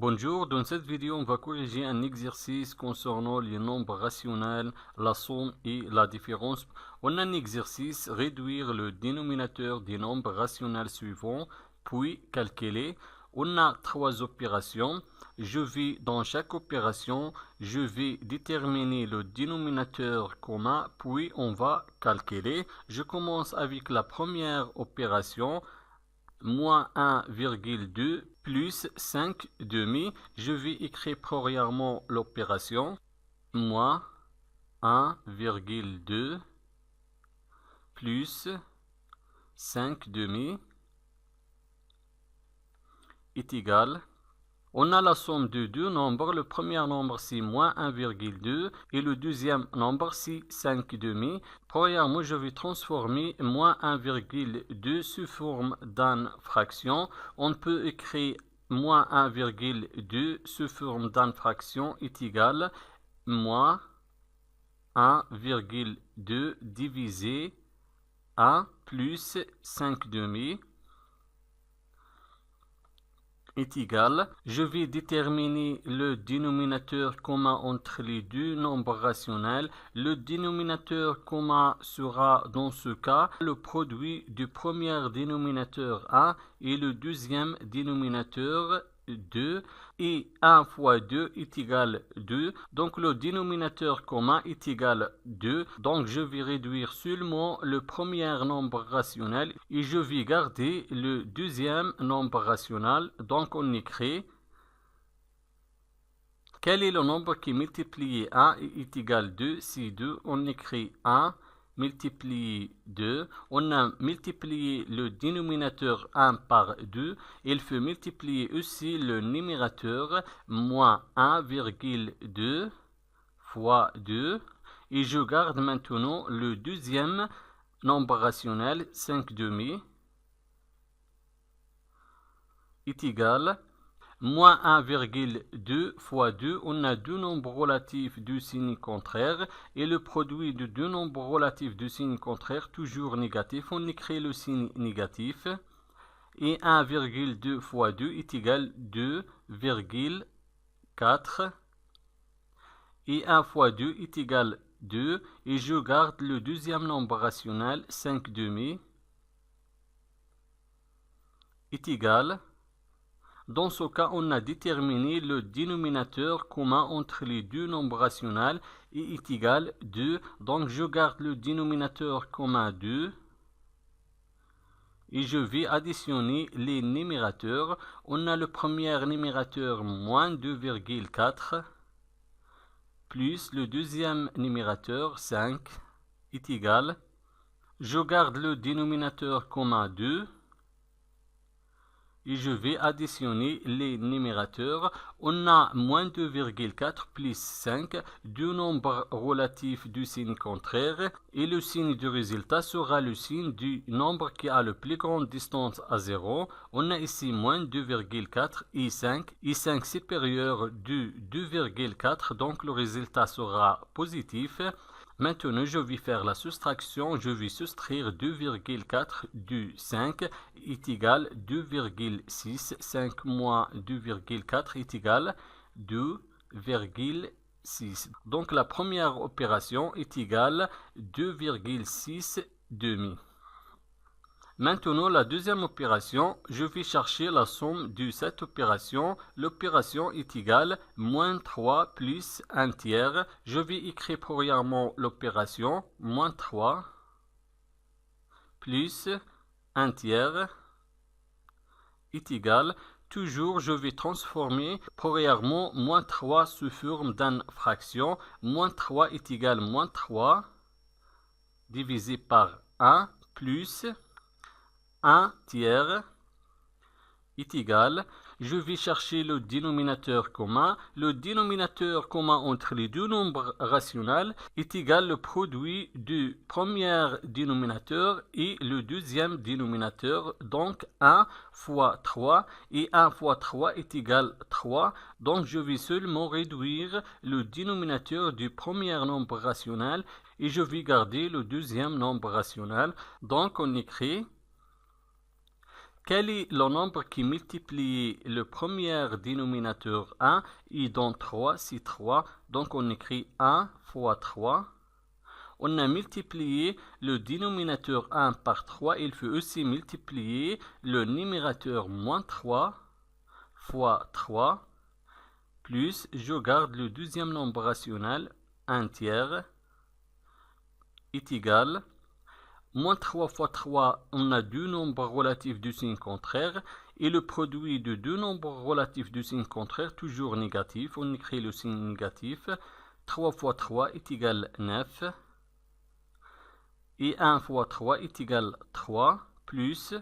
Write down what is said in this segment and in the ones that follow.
Bonjour, dans cette vidéo, on va corriger un exercice concernant les nombres rationnels, la somme et la différence. On a un exercice, réduire le dénominateur des nombres rationnels suivants, puis calculer. On a trois opérations. Dans chaque opération, je vais déterminer le dénominateur commun, puis on va calculer. Je commence avec la première opération. Moins 1,2 plus 5 demi. Je vais écrire premièrement l'opération. Moins 1,2 plus 5 demi est égal. On a la somme de deux nombres. Le premier nombre, c'est moins 1,2 et le deuxième nombre, c'est 5 demi. Premièrement, je vais transformer moins 1,2 sous forme d'une fraction. On peut écrire moins 1,2 sous forme d'une fraction est égal moins 1,2 divisé 1 plus 5 demi est égal. Je vais déterminer le dénominateur commun entre les deux nombres rationnels. Le dénominateur commun sera dans ce cas le produit du premier dénominateur 1 et le deuxième dénominateur 2 et 1 fois 2 est égal 2. Donc le dénominateur commun est égal 2. Donc je vais réduire seulement le premier nombre rationnel et je vais garder le deuxième nombre rationnel. Donc on écrit quel est le nombre qui multiplié 1 est égal 2. C'est 2. On écrit 1 multiplié 2, on a multiplié le dénominateur 1 par 2, il faut multiplier aussi le numérateur, moins 1,2 fois 2, et je garde maintenant le deuxième nombre rationnel, 5 demi, est égal moins 1,2 fois 2, on a deux nombres relatifs de signe contraire et le produit de deux nombres relatifs de signe contraire toujours négatif. On écrit le signe négatif et 1,2 fois 2 est égal 2,4 et 1 fois 2 est égal 2 et je garde le deuxième nombre rationnel 5 demi est égal. Dans ce cas, on a déterminé le dénominateur commun entre les deux nombres rationnels et est égal 2. Donc, je garde le dénominateur commun 2 et je vais additionner les numérateurs. On a le premier numérateur moins 2,4 plus le deuxième numérateur 5 est égal. Je garde le dénominateur commun 2. Et je vais additionner les numérateurs. On a moins 2,4 plus 5, deux nombres relatifs du signe contraire. Et le signe du résultat sera le signe du nombre qui a le plus grande distance à 0. On a ici moins 2,4 et 5. Et 5 supérieur du 2,4, donc le résultat sera positif. Maintenant, je vais faire la soustraction. Je vais soustraire 2,4 du 5 est égal 2,6. 5 moins 2,4 est égal 2,6. Donc la première opération est égale 2,6 demi. Maintenant, la deuxième opération, je vais chercher la somme de cette opération. L'opération est égale moins 3 plus 1 tiers. Je vais écrire premièrement l'opération moins 3 plus 1 tiers est égal. Toujours, je vais transformer premièrement moins 3 sous forme d'une fraction. Moins 3 est égal moins 3 divisé par 1 plus 1 tiers est égal. Je vais chercher le dénominateur commun. Le dénominateur commun entre les deux nombres rationnels est égal le produit du premier dénominateur et le deuxième dénominateur. Donc 1 fois 3 et 1 fois 3 est égal 3. Donc je vais seulement réduire le dénominateur du premier nombre rationnel et je vais garder le deuxième nombre rationnel. Donc on écrit Quel est le nombre qui multiplie le premier dénominateur 1 et donne 3, c'est 3. Donc on écrit 1 fois 3. On a multiplié le dénominateur 1 par 3. Il faut aussi multiplier le numérateur moins 3 fois 3. Plus, je garde le deuxième nombre rationnel, 1 tiers, est égal. Moins 3 fois 3, on a deux nombres relatifs de signe contraire. Et le produit de deux nombres relatifs de signe contraire, toujours négatif. On écrit le signe négatif. 3 fois 3 est égal 9. Et 1 fois 3 est égal 3. Plus,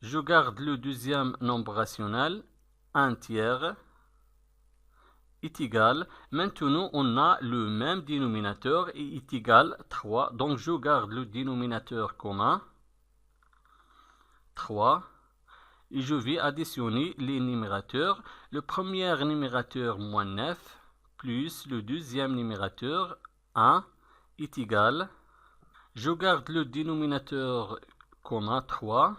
je garde le deuxième nombre rationnel, 1 tiers, est égal. Maintenant, on a le même dénominateur et est égal 3. Donc, je garde le dénominateur commun, 3. Et je vais additionner les numérateurs. Le premier numérateur, moins 9, plus le deuxième numérateur, 1, est égal. Je garde le dénominateur commun, 3.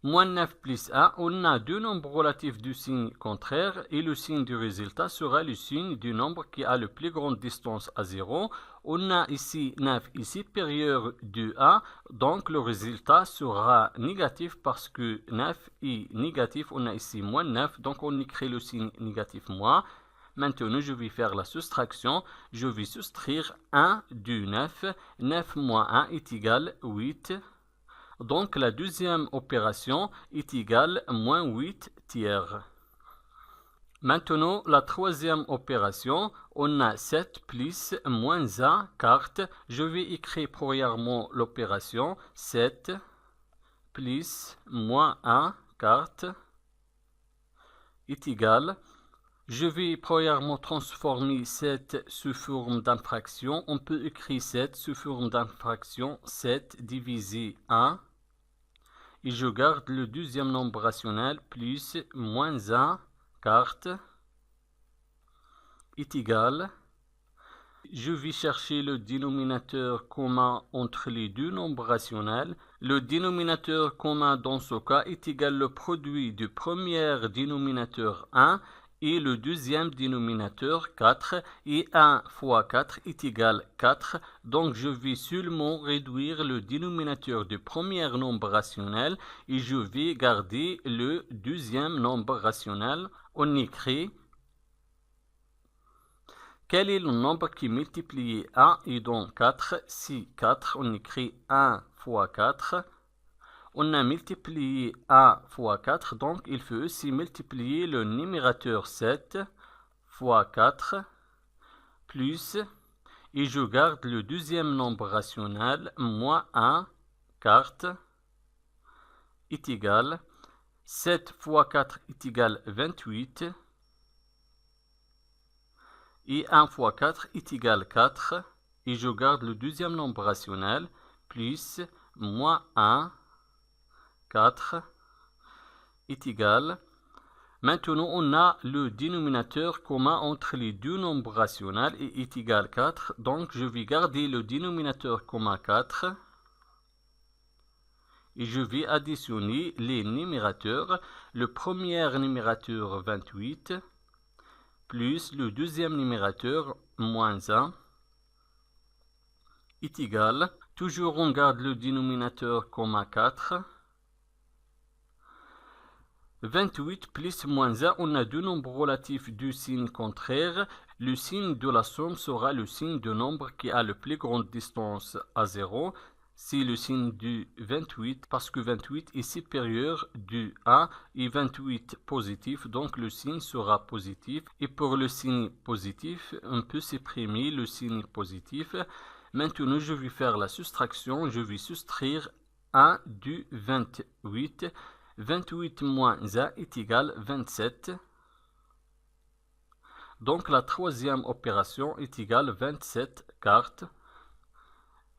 Moins 9 plus 1, on a deux nombres relatifs du signe contraire et le signe du résultat sera le signe du nombre qui a le plus grande distance à 0. On a ici 9 est supérieur du 1, donc le résultat sera négatif parce que 9 est négatif. On a ici moins 9, donc on écrit le signe négatif moins. Maintenant, je vais faire la soustraction. Je vais soustraire 1 du 9. 9 moins 1 est égal 8. Donc, la deuxième opération est égale moins 8 tiers. Maintenant, la troisième opération, on a 7 plus moins 1 quart. Je vais écrire premièrement l'opération 7 plus moins 1 quart est égal. Je vais premièrement transformer 7 sous forme d'infraction. On peut écrire 7 sous forme d'infraction 7 divisé 1. Et je garde le deuxième nombre rationnel plus moins 1 quart est égal. Je vais chercher le dénominateur commun entre les deux nombres rationnels. Le dénominateur commun dans ce cas est égal le produit du premier dénominateur 1 et le deuxième dénominateur 4, et 1 fois 4 est égal 4, donc je vais seulement réduire le dénominateur du premier nombre rationnel et je vais garder le deuxième nombre rationnel. On écrit quel est le nombre qui multiplie 1 et donne 4, si 4, on écrit 1 fois 4. On a multiplié 1 fois 4, donc il faut aussi multiplier le numérateur 7 fois 4, plus, et je garde le deuxième nombre rationnel, moins 1 quart, est égal, 7 fois 4 est égal 28, et 1 fois 4 est égal 4, et je garde le deuxième nombre rationnel, plus, moins 1, 4 est égal. Maintenant, on a le dénominateur commun entre les deux nombres rationnels et est égal 4. Donc, je vais garder le dénominateur commun 4. Et je vais additionner les numérateurs. Le premier numérateur 28 plus le deuxième numérateur moins 1 est égal. Toujours, on garde le dénominateur commun 4. 28 plus moins 1, on a deux nombres relatifs du signe contraire. Le signe de la somme sera le signe du nombre qui a le plus grande distance à 0. C'est le signe du 28 parce que 28 est supérieur du 1 et 28 positif. Donc le signe sera positif. Et pour le signe positif, on peut supprimer le signe positif. Maintenant, je vais faire la soustraction. Je vais soustraire 1 du 28. 28 moins 1 est égal 27. Donc la troisième opération est égale 27 quart.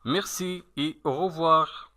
Merci et au revoir.